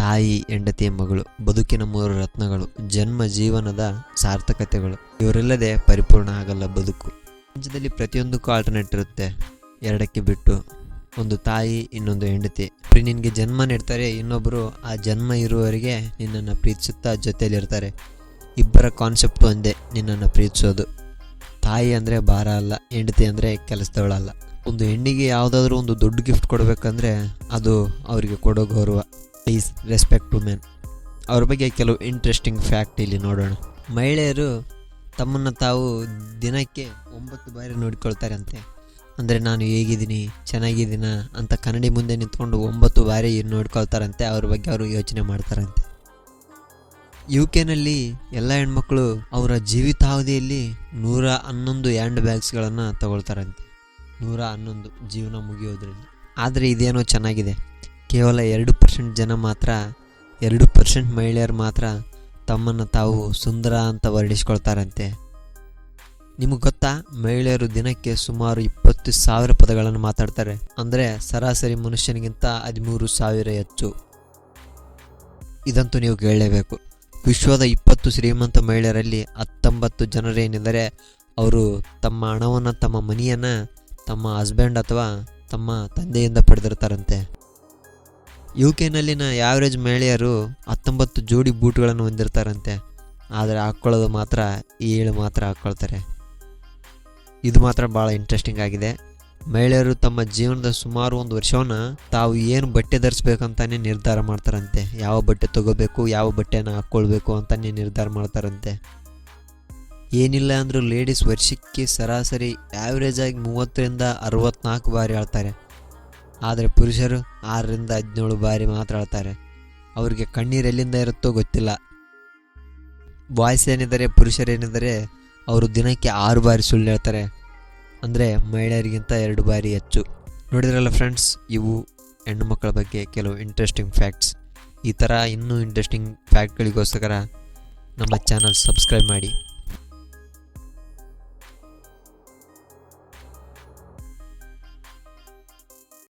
ತಾಯಿ, ಹೆಂಡತಿ, ಮಗಳು, ಬದುಕಿನ 3 ರತ್ನಗಳು, ಜನ್ಮ ಜೀವನದ ಸಾರ್ಥಕತೆಗಳು. ಇವರಿಲ್ಲದೆ ಪರಿಪೂರ್ಣ ಆಗಲ್ಲ ಬದುಕು. ಪ್ರಪಂಚದಲ್ಲಿ ಪ್ರತಿಯೊಂದಕ್ಕೂ ಆಲ್ಟರ್ನೇಟ್ ಇರುತ್ತೆ. 2ಕ್ಕೆ ಬಿಟ್ಟು, ಒಂದು ತಾಯಿ, ಇನ್ನೊಂದು ಹೆಂಡತಿ. ನಿನಗೆ ಜನ್ಮ ನೀಡ್ತಾರೆ, ಇನ್ನೊಬ್ಬರು ಆ ಜನ್ಮ ಇರುವವರೆಗೆ ನಿನ್ನನ್ನು ಪ್ರೀತಿಸುತ್ತಾ ಜೊತೆಯಲ್ಲಿರ್ತಾರೆ. ಇಬ್ಬರ ಕಾನ್ಸೆಪ್ಟ್ ಒಂದೇ, ನಿನ್ನನ್ನು ಪ್ರೀತಿಸೋದು. ತಾಯಿ ಅಂದರೆ ಭಾರ ಅಲ್ಲ, ಹೆಂಡತಿ ಅಂದರೆ ಕೆಲಸದವಳಲ್ಲ. ಒಂದು ಹೆಣ್ಣಿಗೆ ಯಾವುದಾದ್ರೂ ಒಂದು ದೊಡ್ಡ ಗಿಫ್ಟ್ ಕೊಡಬೇಕಂದ್ರೆ ಅದು ಅವರಿಗೆ ಕೊಡೋ ಗೌರವ. Please respect women. ಅವ್ರ ಬಗ್ಗೆ ಕೆಲವು ಇಂಟ್ರೆಸ್ಟಿಂಗ್ ಫ್ಯಾಕ್ಟ್ ಇಲ್ಲಿ ನೋಡೋಣ. ಮಹಿಳೆಯರು ತಮ್ಮನ್ನು ತಾವು ದಿನಕ್ಕೆ 9 ಬಾರಿ ನೋಡ್ಕೊಳ್ತಾರೆ ಅಂತೆ. ಅಂದರೆ ನಾನು ಹೇಗಿದ್ದೀನಿ, ಚೆನ್ನಾಗಿದ್ದೀನ ಅಂತ ಕನ್ನಡಿ ಮುಂದೆ ನಿಂತ್ಕೊಂಡು 9 ಬಾರಿ ನೋಡ್ಕೊಳ್ತಾರಂತೆ. ಅವ್ರ ಬಗ್ಗೆ ಅವರು ಯೋಚನೆ ಮಾಡ್ತಾರಂತೆ. UK ಎಲ್ಲ ಹೆಣ್ಮಕ್ಳು ಅವರ ಜೀವಿತಾವಧಿಯಲ್ಲಿ 111 ಹ್ಯಾಂಡ್ ಬ್ಯಾಗ್ಸ್ಗಳನ್ನು ತಗೊಳ್ತಾರಂತೆ. 111 ಜೀವನ ಮುಗಿಯೋದ್ರಲ್ಲಿ. ಆದರೆ ಇದೇನೋ ಚೆನ್ನಾಗಿದೆ, ಕೇವಲ 2% ಜನ ಮಾತ್ರ, 2% ಮಹಿಳೆಯರು ಮಾತ್ರ ತಮ್ಮನ್ನು ತಾವು ಸುಂದರ ಅಂತ ವರ್ಣಿಸ್ಕೊಳ್ತಾರಂತೆ. ನಿಮಗೆ ಗೊತ್ತಾ, ಮಹಿಳೆಯರು ದಿನಕ್ಕೆ ಸುಮಾರು 20,000 ಪದಗಳನ್ನು ಮಾತಾಡ್ತಾರೆ. ಅಂದರೆ ಸರಾಸರಿ ಮನುಷ್ಯನಿಗಿಂತ 13,000 ಹೆಚ್ಚು. ಇದಂತೂ ನೀವು ಕೇಳಲೇಬೇಕು. ವಿಶ್ವದ 20 ಶ್ರೀಮಂತ ಮಹಿಳೆಯರಲ್ಲಿ 19 ಜನರೇನೆಂದರೆ ಅವರು ತಮ್ಮ ಹಣವನ್ನು, ತಮ್ಮ ಮನಿಯನ್ನು ತಮ್ಮ ಹಸ್ಬೆಂಡ್ ಅಥವಾ ತಮ್ಮ ತಂದೆಯಿಂದ ಪಡೆದಿರ್ತಾರಂತೆ. UK ಆವ್ರೇಜ್ ಮಹಿಳೆಯರು 19 ಜೋಡಿ ಬೂಟ್ಗಳನ್ನು ಹೊಂದಿರ್ತಾರಂತೆ. ಆದರೆ ಹಾಕ್ಕೊಳ್ಳೋದು ಮಾತ್ರ 7 ಮಾತ್ರ ಹಾಕ್ಕೊಳ್ತಾರೆ. ಇದು ಮಾತ್ರ ಭಾಳ ಇಂಟ್ರೆಸ್ಟಿಂಗ್ ಆಗಿದೆ. ಮಹಿಳೆಯರು ತಮ್ಮ ಜೀವನದ ಸುಮಾರು 1 ವರ್ಷವನ್ನು ತಾವು ಏನು ಬಟ್ಟೆ ಧರಿಸ್ಬೇಕಂತಾನೆ ನಿರ್ಧಾರ ಮಾಡ್ತಾರಂತೆ. ಯಾವ ಬಟ್ಟೆ ತಗೋಬೇಕು, ಯಾವ ಬಟ್ಟೆನ ಹಾಕ್ಕೊಳ್ಬೇಕು ಅಂತಾನೆ ನಿರ್ಧಾರ ಮಾಡ್ತಾರಂತೆ. ಏನಿಲ್ಲ ಅಂದರೂ ಲೇಡೀಸ್ ವರ್ಷಕ್ಕೆ ಸರಾಸರಿ ಆ್ಯಾವ್ರೇಜ್ ಆಗಿ 30ರಿಂದ 64 ಬಾರಿ ಆಳ್ತಾರೆ. ಆದರೆ ಪುರುಷರು 6ರಿಂದ 17 ಬಾರಿ ಮಾತ್ರ ಆಳ್ತಾರೆ. ಅವರಿಗೆ ಕಣ್ಣೀರು ಎಲ್ಲಿಂದ ಇರುತ್ತೋ ಗೊತ್ತಿಲ್ಲ. ಬಾಯ್ಸ್ ಏನಿದ್ದಾರೆ, ಪುರುಷರೇನಿದ್ದಾರೆ, ಅವರು ದಿನಕ್ಕೆ 6 ಬಾರಿ ಸುಳ್ಳು ಹೇಳ್ತಾರೆ. ಅಂದರೆ ಮಹಿಳೆಯರಿಗಿಂತ 2 ಬಾರಿ ಹೆಚ್ಚು. ನೋಡಿದ್ರಲ್ಲ ಫ್ರೆಂಡ್ಸ್, ಇವು ಹೆಣ್ಣು ಮಕ್ಕಳ ಬಗ್ಗೆ ಕೆಲವು ಇಂಟ್ರೆಸ್ಟಿಂಗ್ ಫ್ಯಾಕ್ಟ್ಸ್. ಈ ಥರ ಇನ್ನೂ ಇಂಟ್ರೆಸ್ಟಿಂಗ್ ಫ್ಯಾಕ್ಟ್ಗಳಿಗೋಸ್ಕರ ನಮ್ಮ ಚಾನಲ್ ಸಬ್ಸ್ಕ್ರೈಬ್ ಮಾಡಿ.